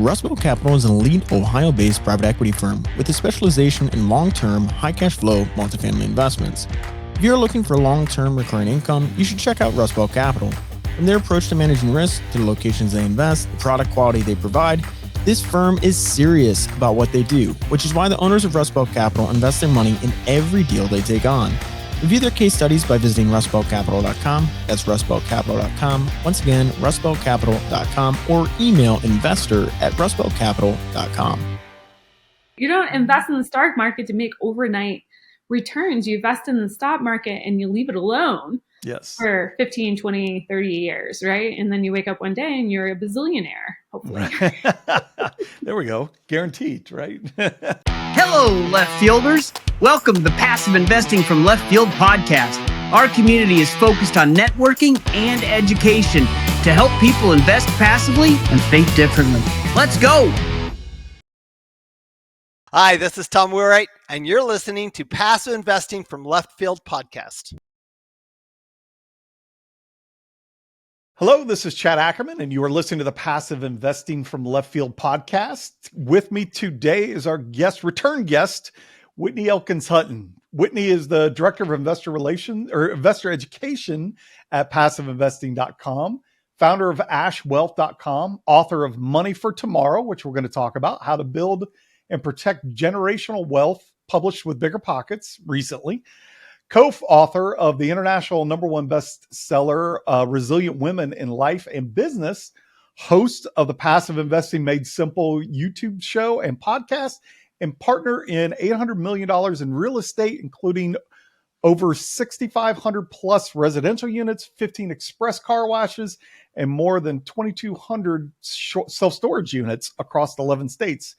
Rust Belt Capital is an elite Ohio-based private equity firm with a specialization in long-term, high-cash flow multifamily investments. If you're looking for long-term recurring income, you should check out Rust Belt Capital. From their approach to managing risk, to the locations they invest, the product quality they provide, this firm is serious about what they do, which is why the owners of Rust Belt Capital invest their money in every deal they take on. Review their case studies by visiting rustbeltcapital.com. That's rustbeltcapital.com. Once again, rustbeltcapital.com, or email investor@rustbeltcapital.com. You don't invest in the stock market to make overnight returns. You invest in the stock market and you leave it alone for 15, 20, 30 years, right? And then you wake up one day and you're a bazillionaire, hopefully. There we go. Guaranteed, right? Hello, left fielders. Welcome to the Passive Investing from Left Field podcast. Our community is focused on networking and education to help people invest passively and think differently. Let's go. Hi, this is Tom Wheelwright, and you're listening to Passive Investing from Left Field podcast. Hello, this is Chad Ackerman, and you are listening to the Passive Investing from Left Field podcast. With me today is our return guest, Whitney Elkins-Hutten. Whitney is the Director of Investor Relations or Investor Education at PassiveInvesting.com, founder of AshWealth.com, author of Money for Tomorrow, which we're going to talk about, how to build and protect generational wealth, published with BiggerPockets recently. Co-author of the international #1 bestseller, Resilient Women in Life and Business, host of the Passive Investing Made Simple YouTube show and podcast, and partner in $800 million in real estate, including over 6,500 plus residential units, 15 express car washes, and more than 2,200 self-storage units across 11 states.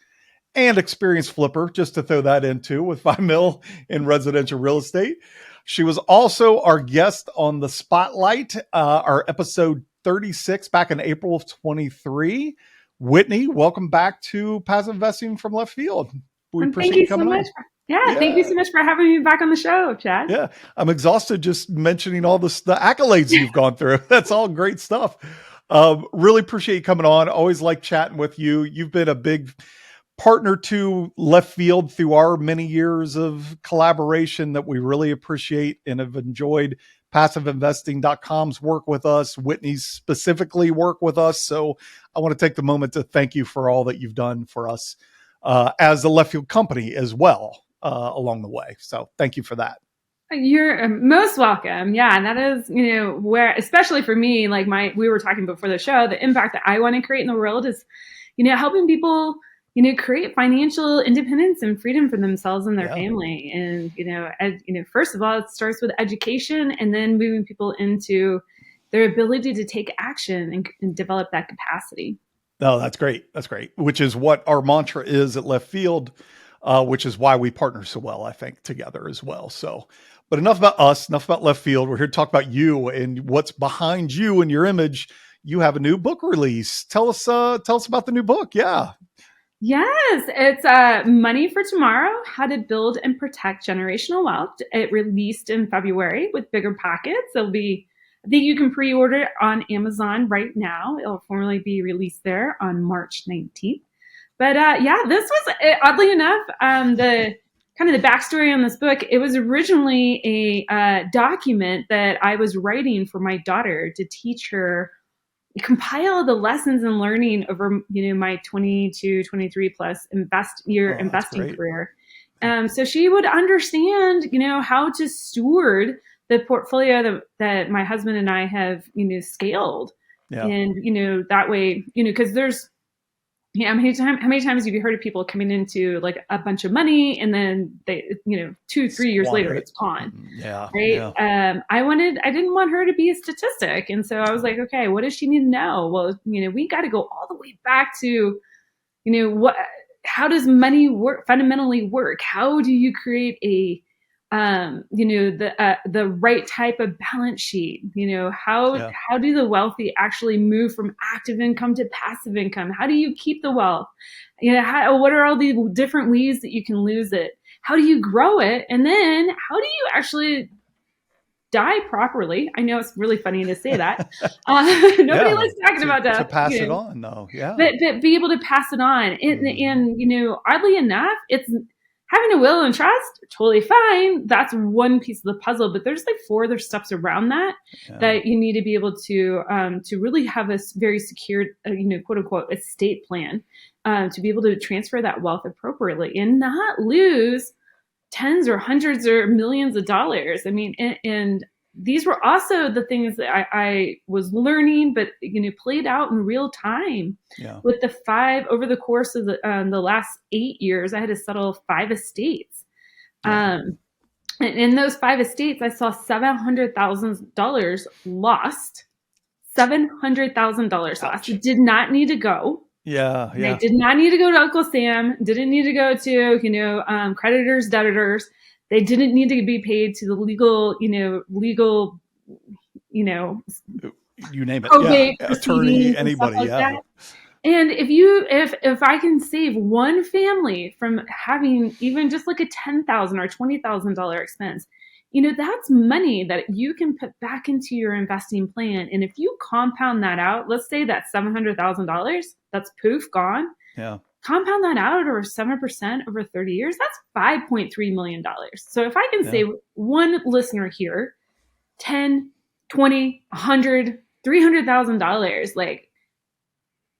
And experienced flipper, just to throw that in too, with $5 million in residential real estate. She was also our guest on the Spotlight, our episode 36 back in April of 23. Whitney, welcome back to Passive Investing from Left Field. We appreciate you coming on. Thank you so much for having me back on the show, Chad. Yeah, I'm exhausted just mentioning all the accolades you've gone through. That's all great stuff. Really appreciate you coming on. Always like chatting with you. You've been a big partner to Left Field through our many years of collaboration that we really appreciate and have enjoyed. PassiveInvesting.com's work with us, Whitney's specifically work with us. So I want to take the moment to thank you for all that you've done for us as a Left Field company as well along the way. So thank you for that. You're most welcome. Yeah. And that is, where, especially for me, like we were talking before the show, the impact that I want to create in the world is, helping people create financial independence and freedom for themselves and their family. And, first of all, it starts with education and then moving people into their ability to take action and develop that capacity. No, that's great. That's great. Which is what our mantra is at Left Field, which is why we partner so well, I think, together as well. So, but enough about us, enough about Left Field. We're here to talk about you and what's behind you and your image. You have a new book release. Tell us about the new book. Yeah. Yes, it's Money for Tomorrow, How to Build and Protect Generational Wealth. It released in February with BiggerPockets. I think you can pre-order it on Amazon right now. It'll formally be released there on March 19th. But this was, oddly enough, the backstory on this book. It was originally a document that I was writing for my daughter to teach her, compile the lessons and learning over, my 22, 23 plus investing career. So she would understand, how to steward the portfolio that my husband and I have, scaled. Yeah. And, that way, because there's, how many times have you heard of people coming into like a bunch of money and then they, 2-3 years later, it's gone. Yeah. Right. Yeah. I didn't want her to be a statistic. And so I was like, okay, what does she need to know? Well, we got to go all the way back to, how does money fundamentally work? How do you create a, the right type of balance sheet? How do the wealthy actually move from active income to passive income? How do you keep the wealth? What are all the different ways that you can lose it? How do you grow it? And then how do you actually die properly. I know it's really funny to say that. Nobody likes talking about death. To pass it on, though. Yeah. But be able to pass it on. And oddly enough, it's having a will and trust, totally fine. That's one piece of the puzzle, but there's like 4 other steps around that that you need to be able to really have a very secured, quote unquote, estate plan to be able to transfer that wealth appropriately and not lose tens or hundreds or millions of dollars. I mean, and these were also the things that I was learning, but played out in real time. With the 5 over the course of the last 8 years, I had to settle 5 estates. And in those 5 estates, I saw $700,000 lost. $700,000 lost. It did not need to go. Yeah. They did not need to go to Uncle Sam. Didn't need to go to creditors, debtors. They didn't need to be paid to the legal, you name it, attorney, anybody, like that. And if I can save one family from having even just like a $10,000 or $20,000 expense, that's money that you can put back into your investing plan. And if you compound that out, let's say that $700,000, that's poof, gone. Yeah. Compound that out over 7% over 30 years, that's $5.3 million. So if I can save one listener here, 10, 20, 100, $300,000, like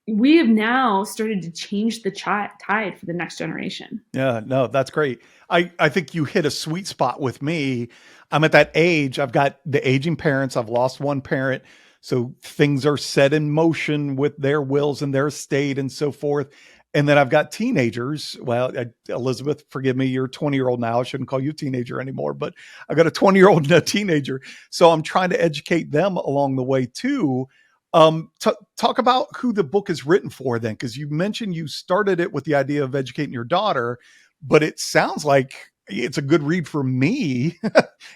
we have now started to change the tide for the next generation. Yeah, no, that's great. I think you hit a sweet spot with me. I'm at that age. I've got the aging parents. I've lost one parent. So things are set in motion with their wills and their estate and so forth. And then I've got teenagers. Well, Elizabeth, forgive me, you're a 20-year-old now. I shouldn't call you a teenager anymore, but I've got a 20-year-old and a teenager. So I'm trying to educate them along the way too. Talk about who the book is written for then, because you mentioned you started it with the idea of educating your daughter, but it sounds like it's a good read for me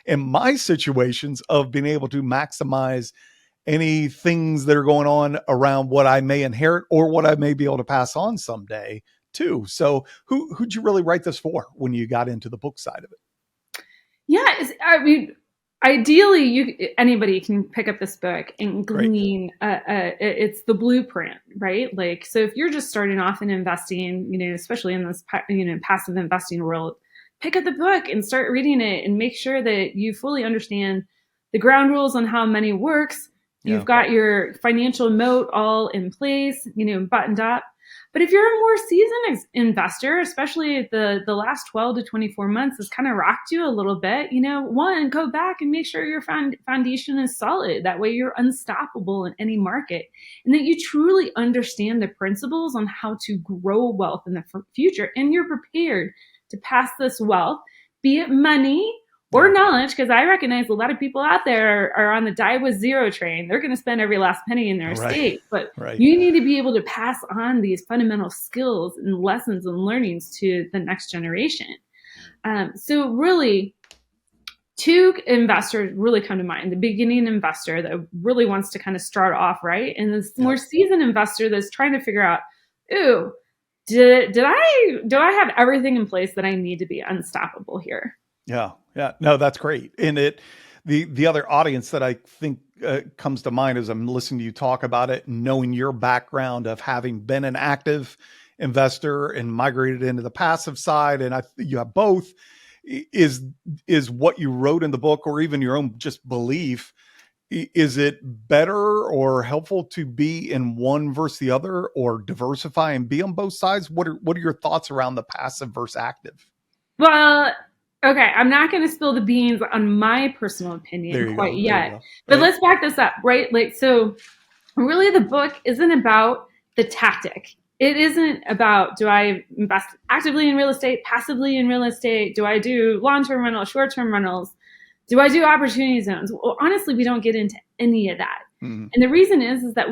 in my situations of being able to maximize any things that are going on around what I may inherit or what I may be able to pass on someday too. So who'd you really write this for when you got into the book side of it? Yeah, ideally, anybody can pick up this book and glean. It's the blueprint, right? Like, so if you're just starting off in investing, especially in this, passive investing world, pick up the book and start reading it and make sure that you fully understand the ground rules on how money works. You've got your financial moat all in place, buttoned up. But if you're a more seasoned investor, especially the last 12 to 24 months has kind of rocked you a little bit, one, go back and make sure your foundation is solid. That way you're unstoppable in any market, and that you truly understand the principles on how to grow wealth in the future. And you're prepared to pass this wealth, be it money or knowledge, because I recognize a lot of people out there are on the die with zero train. They're going to spend every last penny in their estate. But you need to be able to pass on these fundamental skills and lessons and learnings to the next generation. So really, 2 investors really come to mind. The beginning investor that really wants to kind of start off right, and this more seasoned investor that's trying to figure out, do I have everything in place that I need to be unstoppable here? Yeah. No, that's great. And the other audience that I think comes to mind as I'm listening to you talk about it, knowing your background of having been an active investor and migrated into the passive side, and you have both, is what you wrote in the book, or even your own just belief. Is it better or helpful to be in one versus the other, or diversify and be on both sides? What are your thoughts around the passive versus active? Well, okay, I'm not going to spill the beans on my personal opinion quite yet, but let's back this up, right? Like, so really the book isn't about the tactic. It isn't about, do I invest actively in real estate, passively in real estate? Do I do long-term rentals, short-term rentals? Do I do opportunity zones? Well, honestly, we don't get into any of that. Mm-hmm. And the reason is that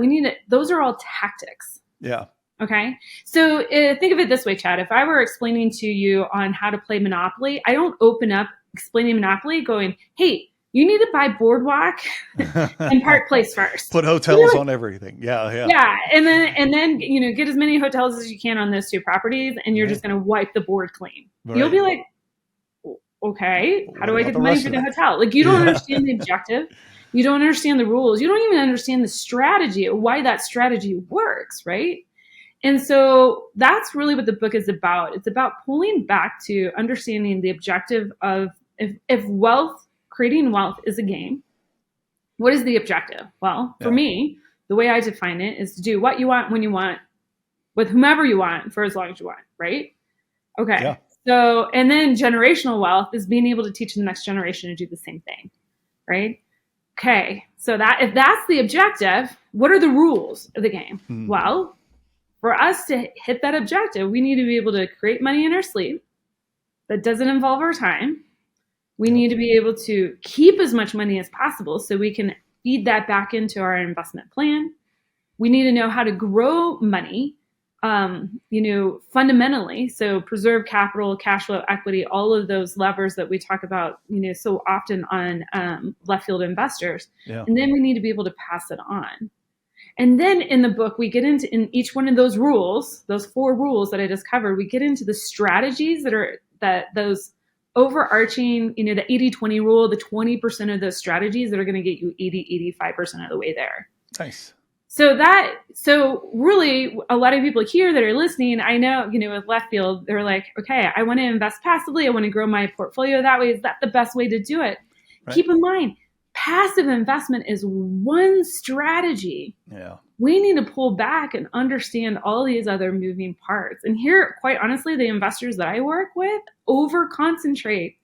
those are all tactics. Yeah. Okay. So think of it this way, Chad. If I were explaining to you on how to play Monopoly, I don't open up explaining Monopoly going, hey, you need to buy Boardwalk and Park Place first. Put hotels on everything. Yeah. Yeah. And then, get as many hotels as you can on those 2 properties, and you're just going to wipe the board clean. Right. You'll be like, okay, how What do I about get the the money rest for of the it? hotel? Like, you don't Yeah. understand the objective. You don't understand the rules. You don't even understand the strategy of why that strategy works, right? And so that's really what the book is about. It's about pulling back to understanding the objective of if wealth, creating wealth is a game, what is the objective? Well, for Yeah. me, the way I define it is to do what you want, when you want, with whomever you want, for as long as you want, right? Okay. Yeah. So, and then generational wealth is being able to teach the next generation to do the same thing, right? Okay. So that if that's the objective, what are the rules of the game? Well, for us to hit that objective, we need to be able to create money in our sleep that doesn't involve our time. We need to be able to keep as much money as possible so we can feed that back into our investment plan. We need to know how to grow money, fundamentally. So preserve capital, cash flow, equity, all of those levers that we talk about, so often on left field investors. Yeah. And then we need to be able to pass it on. And then in the book, we get into in each one of those rules, those 4 rules that I just covered, we get into the strategies that those overarching, the 80-20 rule, the 20% of those strategies that are going to get you 85% of the way there. Nice. So really a lot of people here that are listening, I know, with left field, they're like, okay, I want to invest passively. I want to grow my portfolio that way. Is that the best way to do it? Right. Keep in mind, passive investment is one strategy. Yeah. We need to pull back and understand all these other moving parts. And here, quite honestly, the investors that I work with over concentrate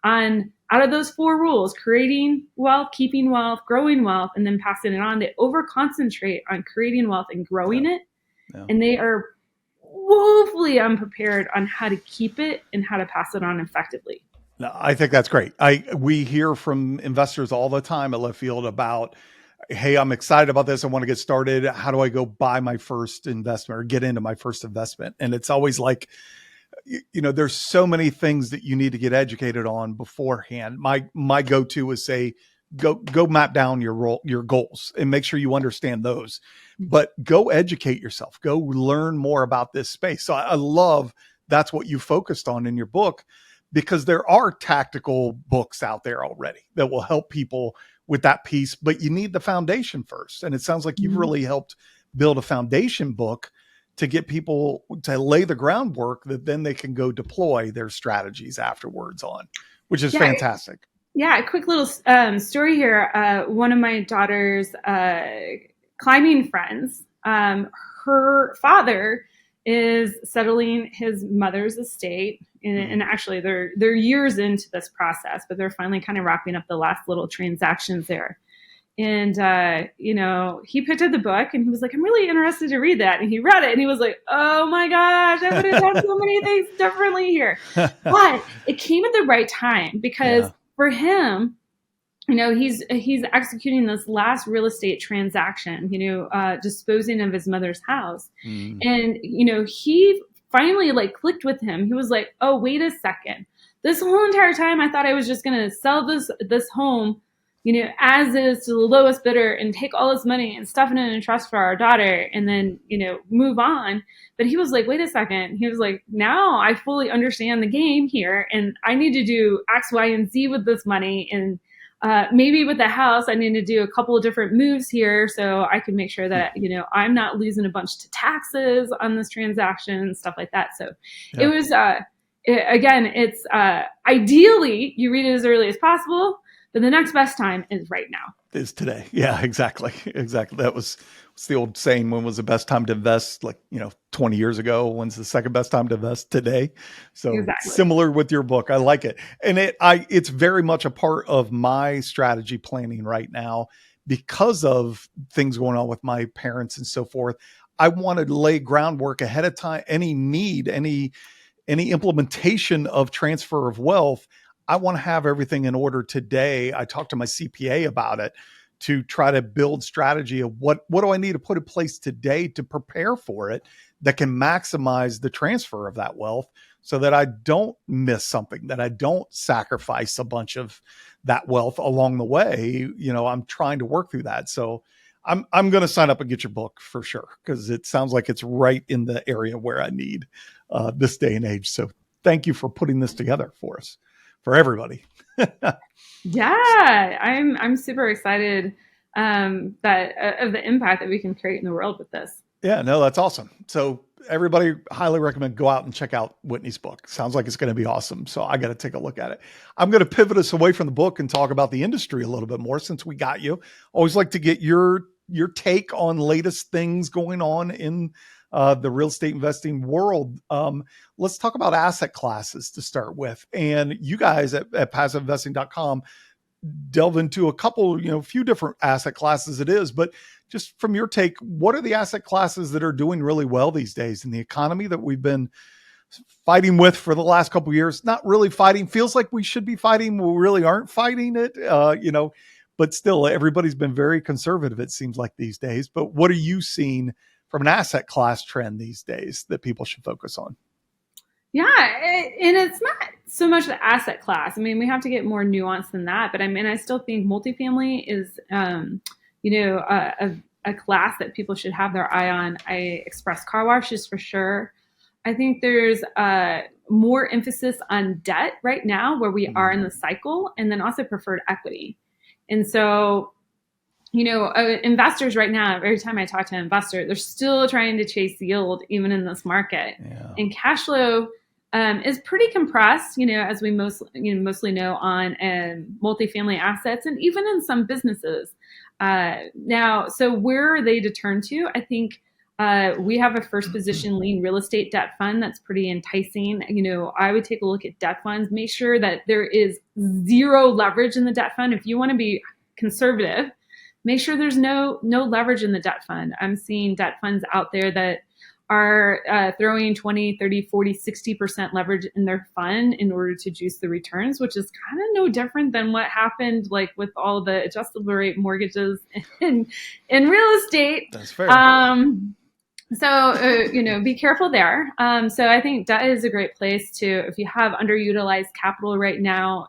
on, out of those 4 rules, creating wealth, keeping wealth, growing wealth, and then passing it on. They over concentrate on creating wealth and growing it. Yeah. And they are woefully unprepared on how to keep it and how to pass it on effectively. No, I think that's great. We hear from investors all the time at Left Field about, hey, I'm excited about this. I want to get started. How do I go buy my first investment or get into my first investment? And it's always like, there's so many things that you need to get educated on beforehand. My go-to is say, go map down your goals and make sure you understand those, but go educate yourself, go learn more about this space. So I love that's what you focused on in your book, because there are tactical books out there already that will help people with that piece, but you need the foundation first. And it sounds like you've really helped build a foundation book to get people to lay the groundwork that then they can go deploy their strategies afterwards on, which is fantastic. Yeah, a quick little story here. One of my daughter's climbing friends, her father is settling his mother's estate. And actually, they're years into this process, but they're finally kind of wrapping up the last little transactions there. And, he picked up the book and he was like, I'm really interested to read that. And he read it and he was like, oh my gosh, I would have done so many things differently here. But it came at the right time because for him, he's executing this last real estate transaction, disposing of his mother's house. And, he finally clicked with him. He was like, oh, wait a second. This whole entire time I thought I was just going to sell this home, as is to the lowest bidder and take all this money and stuff it in a trust for our daughter and then, move on. But he was like, wait a second. He was like, now I fully understand the game here and I need to do X, Y, and Z with this money. And maybe with the house, I need to do a couple of different moves here so I can make sure that, I'm not losing a bunch to taxes on this transaction, stuff like that. So it was, it's ideally you read it as early as possible. But the next best time is right now. Is today. Yeah, exactly. Exactly. What's the old saying, when was the best time to invest? 20 years ago. When's the second best time to invest? Today. So Similar with your book. I like it. And it's very much a part of my strategy planning right now because of things going on with my parents and so forth. I want to lay groundwork ahead of time. Any implementation of transfer of wealth, I want to have everything in order today. I talked to my CPA about it to try to build strategy of what do I need to put in place today to prepare for it that can maximize the transfer of that wealth so that I don't miss something, that I don't sacrifice a bunch of that wealth along the way. I'm trying to work through that. So I'm going to sign up and get your book for sure, because it sounds like it's right in the area where I need this day and age. So thank you for putting this together for us. for everybody. Yeah, I'm super excited that of the impact that we can create in the world with this. Yeah, no, that's awesome. So everybody, highly recommend go out and check out Whitney's book. Sounds like it's going to be awesome. So I got to take a look at it. I'm going to pivot us away from the book and talk about the industry a little bit more since we got you. Always like to get your take on latest things going on in the real estate investing world. Let's talk about asset classes to start with. And you guys at passiveinvesting.com delve into a couple, few different asset classes it is, but just from your take, what are the asset classes that are doing really well these days in the economy that we've been fighting with for the last couple of years? Not really fighting, feels like we should be fighting. We really aren't fighting it, but still everybody's been very conservative, it seems like these days. But what are you seeing from an asset class trend these days that people should focus on? Yeah, and it's not so much the asset class. I mean, we have to get more nuanced than that. But I mean, I still think multifamily is, a class that people should have their eye on. Express car washes for sure. I think there's more emphasis on debt right now where we are in the cycle, and then also preferred equity. And so, investors right now, every time I talk to an investor, they're still trying to chase yield even in this market. Yeah. And cash flow is pretty compressed, as we mostly know on multifamily assets and even in some businesses. Now, so where are they to turn to? I think we have a first position lien real estate debt fund that's pretty enticing. I would take a look at debt funds, make sure that there is zero leverage in the debt fund. If you want to be conservative, make sure there's no leverage in the debt fund. I'm seeing debt funds out there that are throwing 20, 30, 40, 60% leverage in their fund in order to juice the returns, which is kind of no different than what happened like with all the adjustable rate mortgages in real estate. That's fair. Be careful there. So I think debt is a great place to, if you have underutilized capital right now,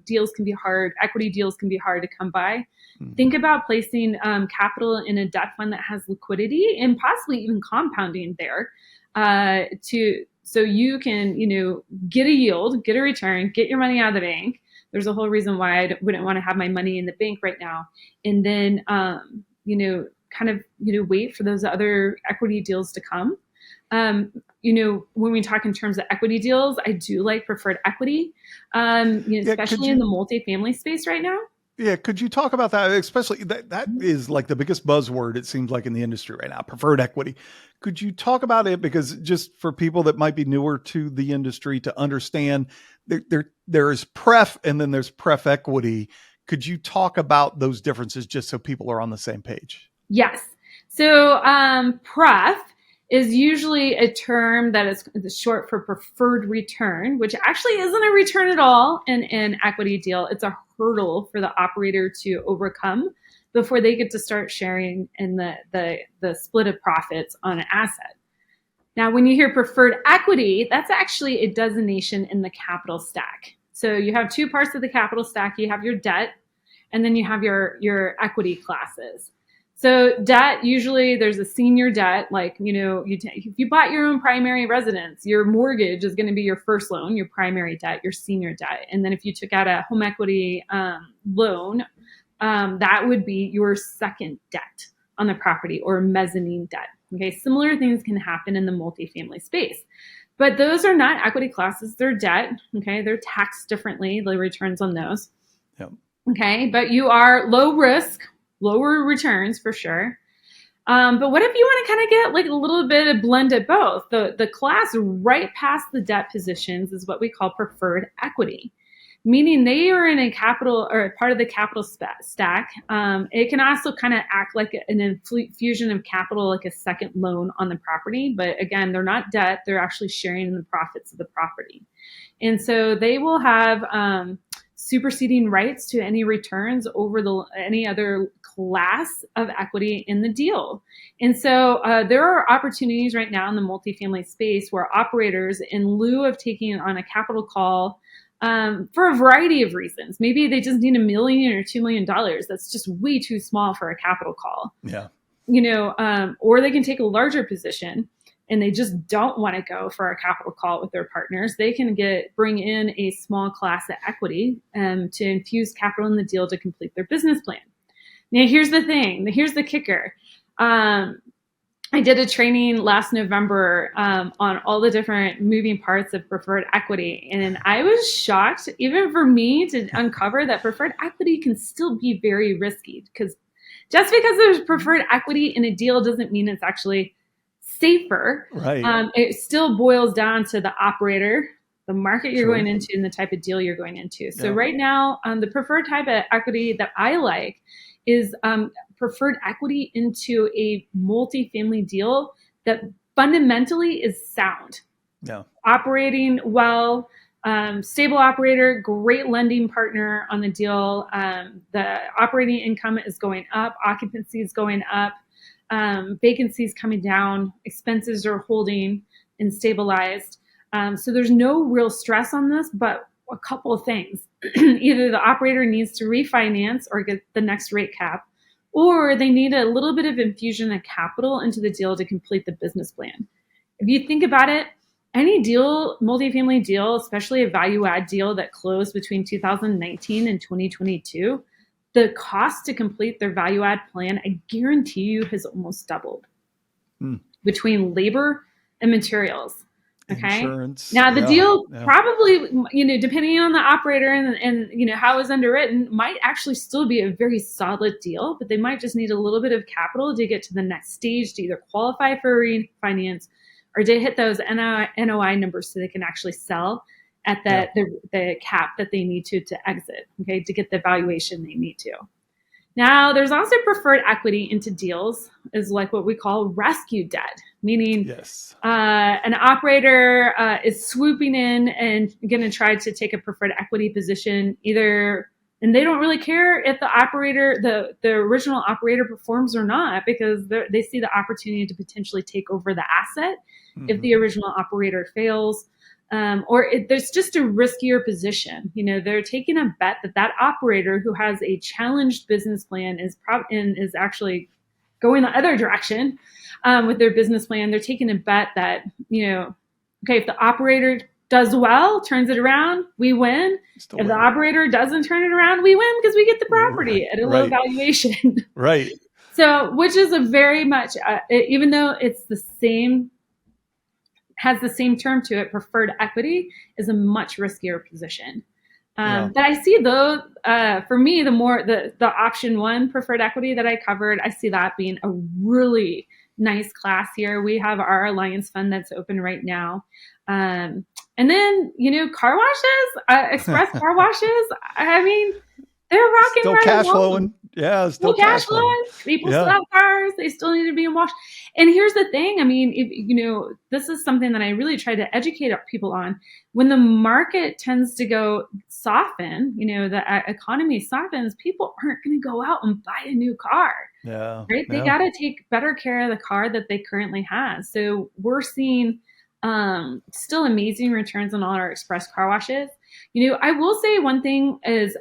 deals can be hard. Equity deals can be hard to come by. Think about placing capital in a debt fund that has liquidity and possibly even compounding there so you can, get a yield, get a return, get your money out of the bank. There's a whole reason why I wouldn't want to have my money in the bank right now. And then, wait for those other equity deals to come. When we talk in terms of equity deals, I do like preferred equity, especially in the multifamily space right now. Yeah. Could you talk about that? Especially that is like the biggest buzzword, it seems like, in the industry right now, preferred equity. Could you talk about it? Because just for people that might be newer to the industry to understand, there is pref and then there's pref equity. Could you talk about those differences just so people are on the same page? Yes. So pref is usually a term that is short for preferred return, which actually isn't a return at all in an equity deal. It's a hurdle for the operator to overcome before they get to start sharing in the split of profits on an asset. Now, when you hear preferred equity, that's actually a designation in the capital stack. So you have two parts of the capital stack. You have your debt, and then you have your equity classes. So debt, usually there's a senior debt, like, if you bought your own primary residence, your mortgage is going to be your first loan, your primary debt, your senior debt. And then if you took out a home equity loan, that would be your second debt on the property, or mezzanine debt. Okay, similar things can happen in the multifamily space. But those are not equity classes, they're debt. Okay, they're taxed differently, the returns on those. Yep. Okay, but you are low risk, lower returns for sure. But what if you want to kind of get like a little bit of blend of both? The class right past the debt positions is what we call preferred equity, meaning they are in a capital or part of the capital stack. It can also kind of act like an infusion of capital, like a second loan on the property. But again, they're not debt. They're actually sharing in the profits of the property. And so they will have superseding rights to any returns over any other class of equity in the deal. And so there are opportunities right now in the multifamily space where operators, in lieu of taking on a capital call for a variety of reasons, maybe they just need $1 million or $2 million. That's just way too small for a capital call. Yeah. Or they can take a larger position. and they just don't want to go for a capital call with their partners, they can bring in a small class of equity to infuse capital in the deal to complete their business plan. Now, here's the thing. Here's the kicker. I did a training last November on all the different moving parts of preferred equity. And I was shocked, even for me, to uncover that preferred equity can still be very risky, because just because there's preferred equity in a deal doesn't mean it's actually safer. Right. It still boils down to the operator, the market you're True. going into, and the type of deal you're going into. So Yeah. right now, the preferred type of equity that I like is preferred equity into a multifamily deal that fundamentally is sound. Yeah. Operating well, stable operator, great lending partner on the deal. The operating income is going up, occupancy is going up, vacancy is coming down, expenses are holding and stabilized. So there's no real stress on this, but a couple of things. Either the operator needs to refinance or get the next rate cap, or they need a little bit of infusion of capital into the deal to complete the business plan. If you think about it, any deal, multifamily deal, especially a value add deal that closed between 2019 and 2022, the cost to complete their value add plan, I guarantee you, has almost doubled between labor and materials. Okay. Insurance. Now the deal probably, depending on the operator and how it's underwritten, might actually still be a very solid deal, but they might just need a little bit of capital to get to the next stage to either qualify for refinance or to hit those NOI numbers so they can actually sell at the cap that they need to exit, okay, to get the valuation they need to. Now, there's also preferred equity into deals is like what we call rescue debt, meaning an operator is swooping in and going to try to take a preferred equity position and they don't really care if the operator, the original operator performs or not, because they see the opportunity to potentially take over the asset if the original operator fails. There's just a riskier position. They're taking a bet that operator who has a challenged business plan is actually going the other direction with their business plan. They're taking a bet that, if the operator does well, turns it around, we win. If the operator doesn't turn it around, we win because we get the property at a low valuation. Right. So, which is a very much, even though it's the same, has the same term to it, preferred equity is a much riskier position. But I see though, for me, the option one preferred equity that I covered, I see that being a really nice class here. We have our Alliance Fund that's open right now. And then, car washes, express car washes. I mean, they're rocking still right cash along. Flowing. Yeah, still cash flowing. People still have cars. They still need to be washed. And here's the thing. I mean, this is something that I really try to educate people on. When the market tends to soften, the economy softens, people aren't going to go out and buy a new car. Yeah. Right. They got to take better care of the car that they currently have. So we're seeing still amazing returns on all our express car washes. I will say one thing is,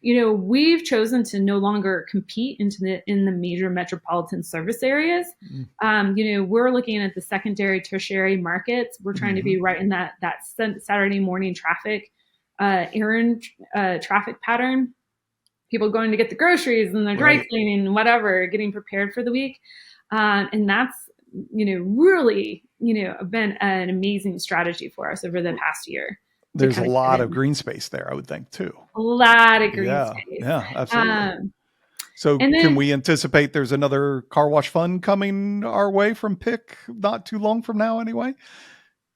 we've chosen to no longer compete in the major metropolitan service areas. We're looking at the secondary, tertiary markets. We're trying to be right in that Saturday morning traffic, errand traffic pattern. People going to get the groceries and their dry cleaning and whatever, getting prepared for the week. And that's, really, been an amazing strategy for us over the past year. There's a lot of green space there, I would think, too. A lot of green space. Yeah, absolutely. So can we anticipate there's another car wash fund coming our way from PIC not too long from now anyway?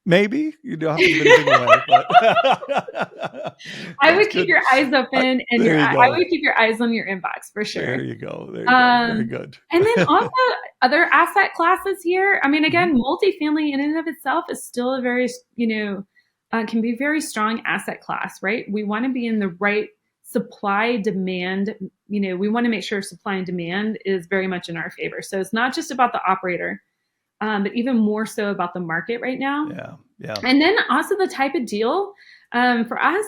Maybe. You don't have to give anything away. But I would keep your eyes open and I would keep your eyes on your inbox for sure. There you go. Very good. And then also other asset classes here. I mean, again, multifamily in and of itself is still a very, can be very strong asset class, right? We want to be in the right supply demand. We want to make sure supply and demand is very much in our favor. So it's not just about the operator, but even more so about the market right now. Yeah. And then also the type of deal for us,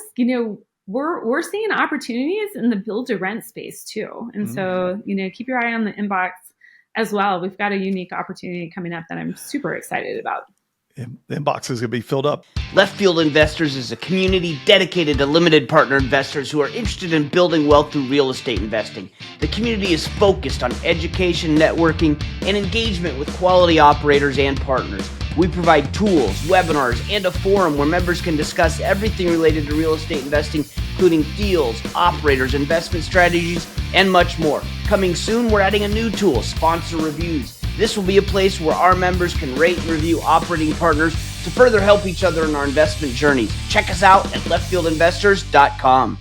we're seeing opportunities in the build to rent space too. And so, keep your eye on the inbox. as well. We've got a unique opportunity coming up that I'm super excited about. The inbox is going to be filled up. Left Field Investors is a community dedicated to limited partner investors who are interested in building wealth through real estate investing. The community is focused on education, networking, and engagement with quality operators and partners. We provide tools, webinars, and a forum where members can discuss everything related to real estate investing, including deals, operators, investment strategies, and much more. Coming soon, we're adding a new tool, Sponsor Reviews. This will be a place where our members can rate and review operating partners to further help each other in our investment journeys. Check us out at leftfieldinvestors.com.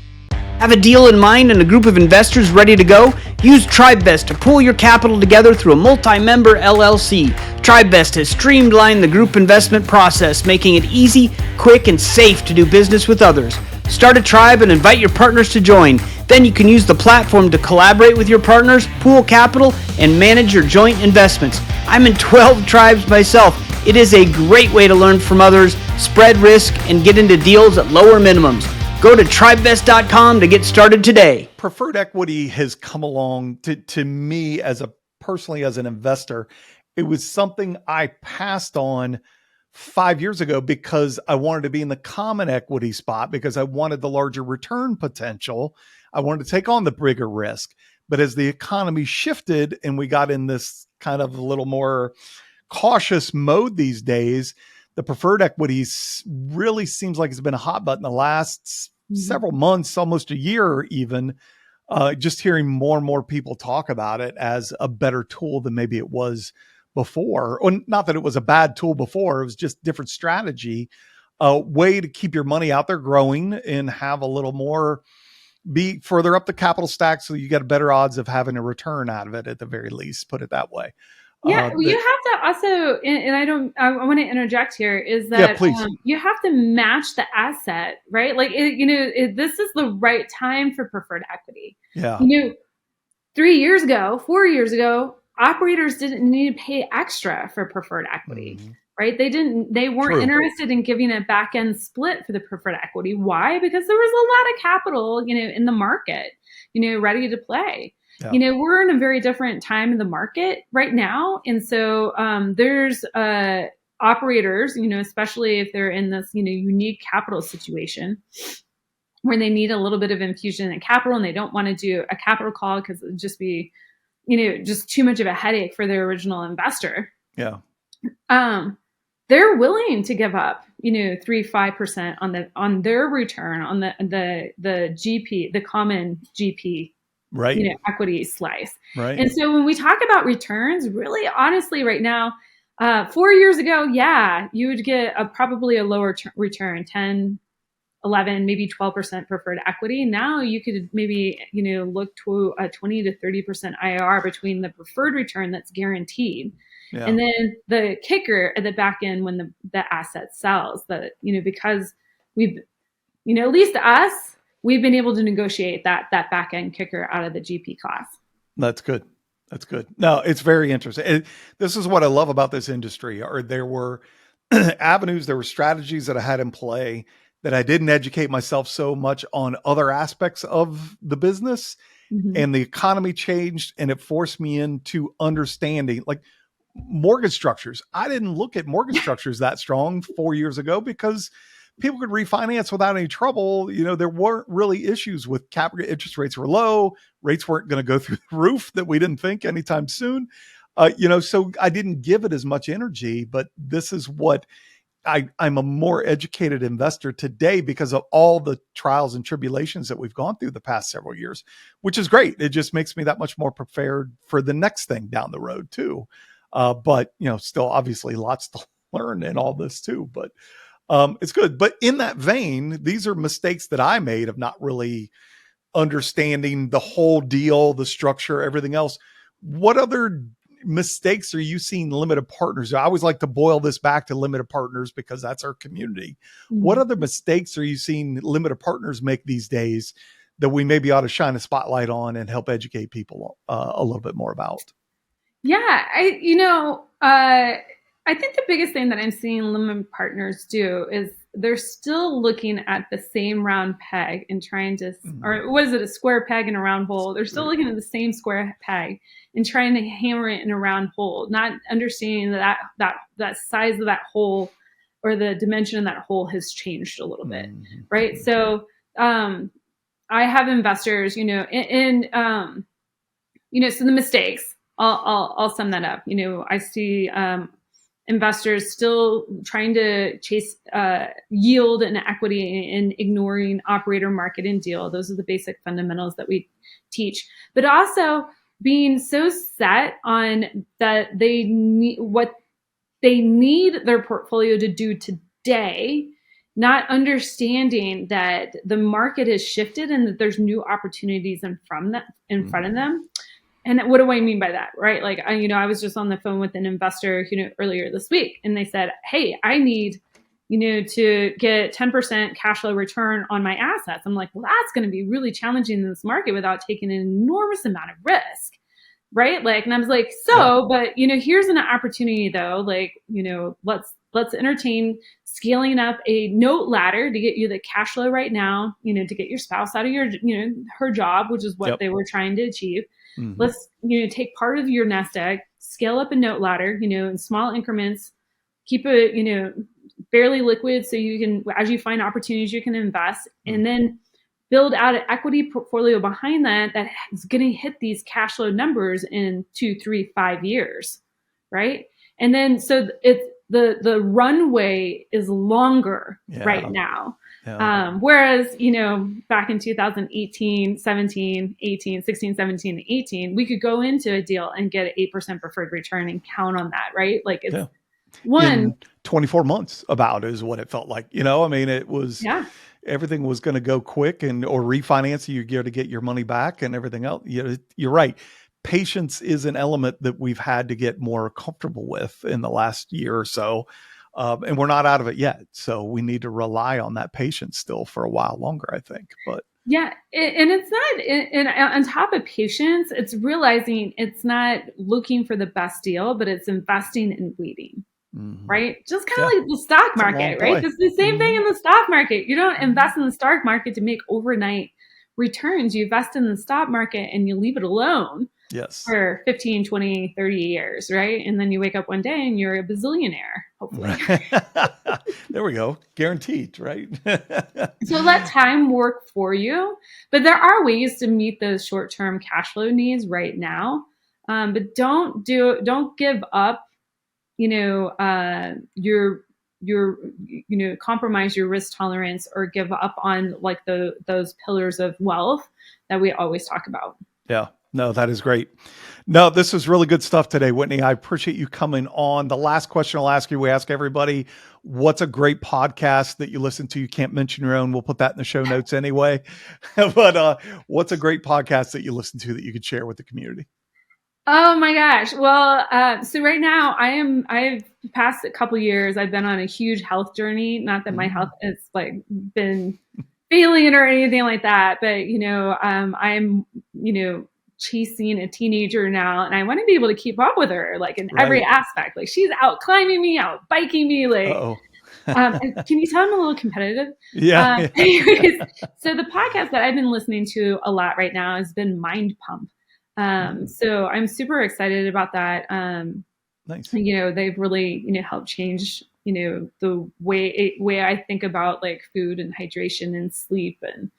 Have a deal in mind and a group of investors ready to go? Use TribeVest to pool your capital together through a multi-member LLC. TribeVest has streamlined the group investment process, making it easy, quick, and safe to do business with others. Start a tribe and invite your partners to join. Then you can use the platform to collaborate with your partners, pool capital, and manage your joint investments. I'm in 12 tribes myself. It is a great way to learn from others, spread risk, and get into deals at lower minimums. Go to tribevest.com to get started today. Preferred equity has come along to me personally as an investor. It was something I passed on 5 years ago because I wanted to be in the common equity spot because I wanted the larger return potential. I wanted to take on the bigger risk. But as the economy shifted and we got in this kind of a little more cautious mode these days, the preferred equities really seems like it's been a hot button the last several months, almost a year even. Just hearing more and more people talk about it as a better tool than maybe it was before. Or not that it was a bad tool before, it was just different strategy, a way to keep your money out there growing and have a little more, be further up the capital stack so you get better odds of having a return out of it at the very least, put it that way. Yeah, you have to also, and I want to interject here, is that you have to match the asset, right? Like, this is the right time for preferred equity. Yeah. 3 years ago, 4 years ago, operators didn't need to pay extra for preferred equity, right? They weren't interested in giving a back end split for the preferred equity. Why? Because there was a lot of capital, in the market, ready to play. Yeah. We're in a very different time in the market right now. And so there's operators, especially if they're in this, unique capital situation where they need a little bit of infusion in capital and they don't want to do a capital call because it would just be, just too much of a headache for their original investor. Yeah. They're willing to give up, 3-5% on their return on the GP, the common GP, right, equity slice. Right. And so when we talk about returns, really honestly right now, 4 years ago, you would get probably a lower return, 10, 11, maybe 12% preferred equity. Now you could maybe, look to a 20 to 30% IRR between the preferred return that's guaranteed. Yeah. And then the kicker at the back end when the asset sells, because we've, at least us, we've been able to negotiate that back end kicker out of the GP class. That's good. That's good. No, it's very interesting. This is what I love about this industry. Or there were avenues, there were strategies that I had in play that I didn't educate myself so much on other aspects of the business. And the economy changed and it forced me into understanding like mortgage structures. I didn't look at mortgage structures that strong 4 years ago because people could refinance without any trouble. There weren't really issues with capital. Interest rates were low. Rates weren't going to go through the roof that we didn't think anytime soon. So I didn't give it as much energy, but this is what I'm a more educated investor today because of all the trials and tribulations that we've gone through the past several years, which is great. It just makes me that much more prepared for the next thing down the road too. But still obviously lots to learn in all this too, but it's good. But in that vein, these are mistakes that I made of not really understanding the whole deal, the structure, everything else. What other mistakes are you seeing limited partners? I always like to boil this back to limited partners because that's our community. What other mistakes are you seeing limited partners make these days that we maybe ought to shine a spotlight on and help educate people a little bit more about? Yeah, I think the biggest thing that I'm seeing limited partners do is they're still looking at the same round peg and trying to, or what is it, a square peg in a round hole? They're still looking at the same square peg and trying to hammer it in a round hole, not understanding that size of that hole or the dimension of that hole has changed a little bit, right? So I have investors, so the mistakes, I'll sum that up. I see investors still trying to chase yield and equity and ignoring operator, market, and deal. Those are the basic fundamentals that we teach. But also being so set on that they need what they need their portfolio to do today, not understanding that the market has shifted and that there's new opportunities in front of them. And what do I mean by that, right? Like, I was just on the phone with an investor, earlier this week, and they said, hey, I need, to get 10% cash flow return on my assets. I'm like, well, that's going to be really challenging in this market without taking an enormous amount of risk, right? Like, and I was like, but, here's an opportunity though, like, let's entertain scaling up a note ladder to get you the cash flow right now, to get your spouse out of your, her job, which is what they were trying to achieve. Let's, take part of your nest egg, scale up a note ladder, in small increments, keep it, fairly liquid so you can, as you find opportunities, you can invest, and then build out an equity portfolio behind that is going to hit these cash flow numbers in 2, 3, 5 years, right? And then so it's the runway is longer right now. Yeah. Whereas, back in 2018, 17, 18, 16, 17, 18, we could go into a deal and get an 8% preferred return and count on that, right? Like it's in 24 months about is what it felt like. It was, everything was going to go quick or refinance, you to get your money back and everything else. You're right. Patience is an element that we've had to get more comfortable with in the last year or so. And we're not out of it yet. So we need to rely on that patience still for a while longer, I think. But yeah, and it's not, and on top of patience, it's realizing it's not looking for the best deal, but it's investing and waiting, right? Just kind of like the stock market, right? It's the same thing in the stock market. You don't invest in the stock market to make overnight returns. You invest in the stock market and you leave it alone. For 15, 20, 30 years, right? And then you wake up one day and you're a bazillionaire, hopefully. There we go. Guaranteed, right? So let time work for you. But there are ways to meet those short-term cash flow needs right now. But don't give up, compromise your risk tolerance or give up on like those pillars of wealth that we always talk about. Yeah. No, that is great. No, this is really good stuff today, Whitney. I appreciate you coming on. The last question I'll ask you, we ask everybody, what's a great podcast that you listen to? You can't mention your own. We'll put that in the show notes anyway. But what's a great podcast that you listen to that you could share with the community? Oh my gosh. Well, so right now I've past a couple years, I've been on a huge health journey. Not that my health has like been failing or anything like that, but I'm, chasing a teenager now, and I want to be able to keep up with her, like in every aspect. Like she's out climbing me, out biking me, like. Can you tell I'm a little competitive? Yeah. Anyways, so the podcast that I've been listening to a lot right now has been Mind Pump. So I'm super excited about that. Nice. They've really, helped change, the way I think about like food and hydration and sleep and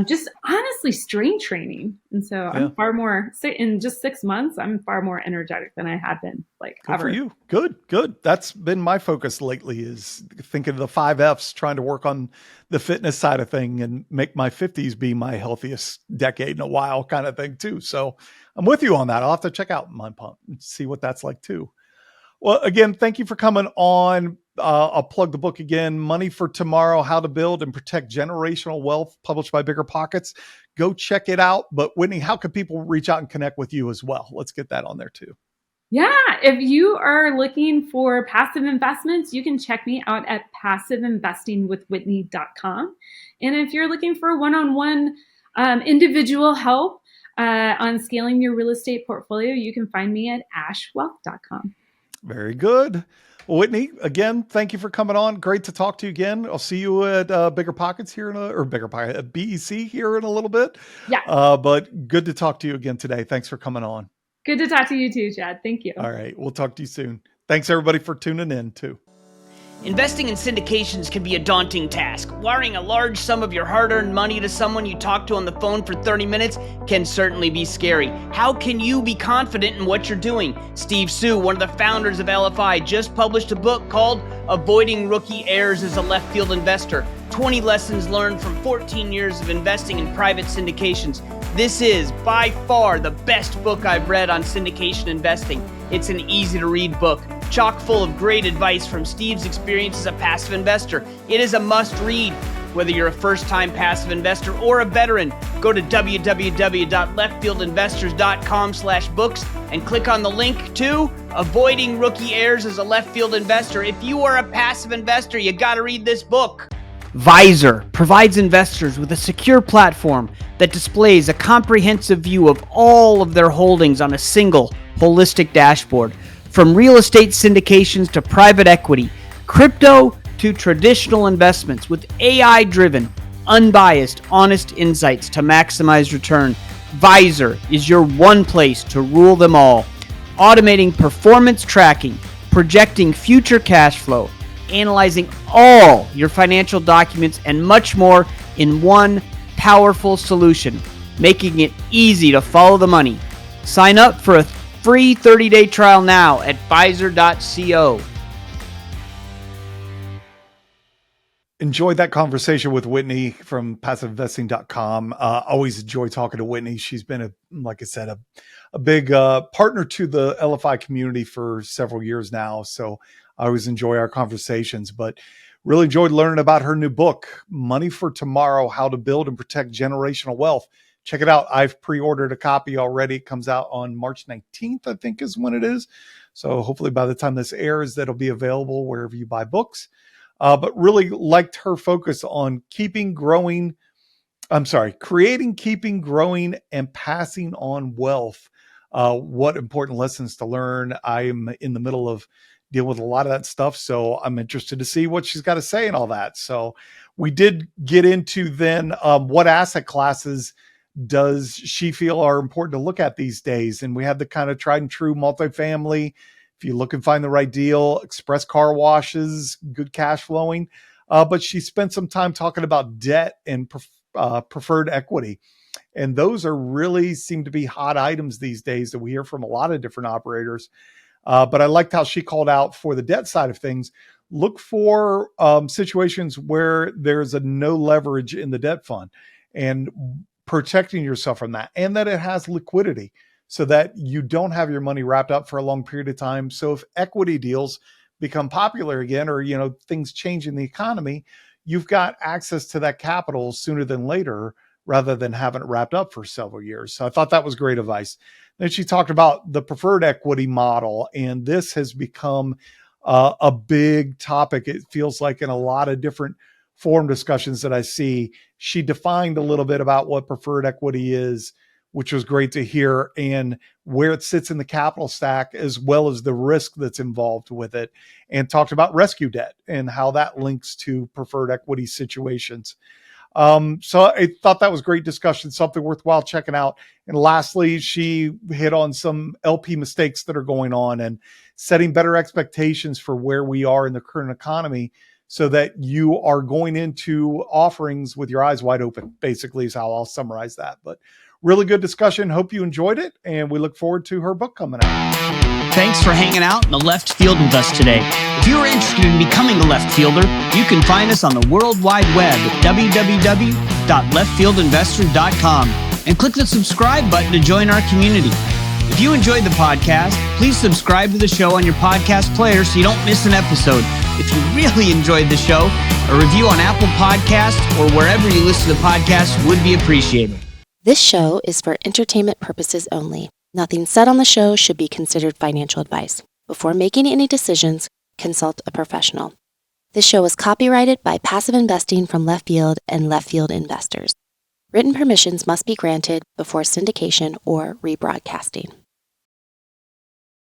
just honestly strength training. And so I'm far more, in just 6 months, I'm far more energetic than I have been like good ever. For you. Good. That's been my focus lately is thinking of the 5 F's, trying to work on the fitness side of thing and make my 50s be my healthiest decade in a while kind of thing too. So I'm with you on that. I'll have to check out Mind Pump and see what that's like too. Well, again, thank you for coming on. I'll plug the book again, Money for Tomorrow, How to Build and Protect Generational Wealth, published by BiggerPockets. Go check it out. But Whitney, how can people reach out and connect with you as well? Let's get that on there too. Yeah, if you are looking for passive investments, you can check me out at passiveinvestingwithwhitney.com. And if you're looking for one-on-one individual help on scaling your real estate portfolio, you can find me at ashwealth.com. Very good. Well, Whitney, again, thank you for coming on. Great to talk to you again. I'll see you at BiggerPockets here at BEC here in a little bit. Yeah. But good to talk to you again today. Thanks for coming on. Good to talk to you too, Chad. Thank you. All right. We'll talk to you soon. Thanks everybody for tuning in too. Investing in syndications can be a daunting task. Wiring a large sum of your hard-earned money to someone you talk to on the phone for 30 minutes can certainly be scary. How can you be confident in what you're doing? Steve Sue, one of the founders of LFI, just published a book called Avoiding Rookie Errors as a Left Field Investor. 20 lessons learned from 14 years of investing in private syndications. This is by far the best book I've read on syndication investing. It's an easy-to-read book, chock full of great advice from Steve's experience as a passive investor. It is a must-read. Whether you're a first-time passive investor or a veteran, go to www.leftfieldinvestors.com/books and click on the link to Avoiding Rookie Errors as a Left Field Investor. If you are a passive investor, you got to read this book. Visor provides investors with a secure platform that displays a comprehensive view of all of their holdings on a single, holistic dashboard. From real estate syndications to private equity, crypto to traditional investments, with AI-driven, unbiased, honest insights to maximize return, Visor is your one place to rule them all. Automating performance tracking, projecting future cash flow, analyzing all your financial documents, and much more in one powerful solution, making it easy to follow the money. Sign up for a free 30-day trial now at Visor.co. Enjoyed that conversation with Whitney from passiveinvesting.com. Always enjoy talking to Whitney. She's been, like I said, a big partner to the LFI community for several years now. So I always enjoy our conversations, but really enjoyed learning about her new book, Money for Tomorrow, How to Build and Protect Generational Wealth. Check it out. I've pre-ordered a copy already. It comes out on March 19th, I think is when it is. So hopefully by the time this airs, that'll be available wherever you buy books. But really liked her focus on creating, keeping, growing, and passing on wealth. What important lessons to learn. I'm in the middle of dealing with a lot of that stuff, so I'm interested to see what she's got to say and all that. So we did get into then what asset classes does she feel are important to look at these days? And we had the kind of tried and true multifamily. If you look and find the right deal, express car washes, good cash flowing. But she spent some time talking about debt and preferred equity. And those are really seem to be hot items these days that we hear from a lot of different operators. But I liked how she called out for the debt side of things. Look for situations where there's a no leverage in the debt fund and protecting yourself from that, and that it has liquidity so that you don't have your money wrapped up for a long period of time. So if equity deals become popular again, or, things change in the economy, you've got access to that capital sooner than later, rather than having it wrapped up for several years. So I thought that was great advice. Then she talked about the preferred equity model, and this has become a big topic. It feels like in a lot of different forum discussions that I see. She defined a little bit about what preferred equity is, which was great to hear, and where it sits in the capital stack, as well as the risk that's involved with it, and talked about rescue debt and how that links to preferred equity situations. So I thought that was great discussion, something worthwhile checking out. And lastly, she hit on some LP mistakes that are going on and setting better expectations for where we are in the current economy, so that you are going into offerings with your eyes wide open, basically is how I'll summarize that. But really good discussion. Hope you enjoyed it. And we look forward to her book coming out. Thanks for hanging out in the left field with us today. If you're interested in becoming a left fielder, you can find us on the World Wide Web at www.leftfieldinvestors.com and click the subscribe button to join our community. If you enjoyed the podcast, please subscribe to the show on your podcast player so you don't miss an episode. If you really enjoyed the show, a review on Apple Podcasts or wherever you listen to podcasts would be appreciated. This show is for entertainment purposes only. Nothing said on the show should be considered financial advice. Before making any decisions, consult a professional. This show is copyrighted by Passive Investing from Left Field and Left Field Investors. Written permissions must be granted before syndication or rebroadcasting.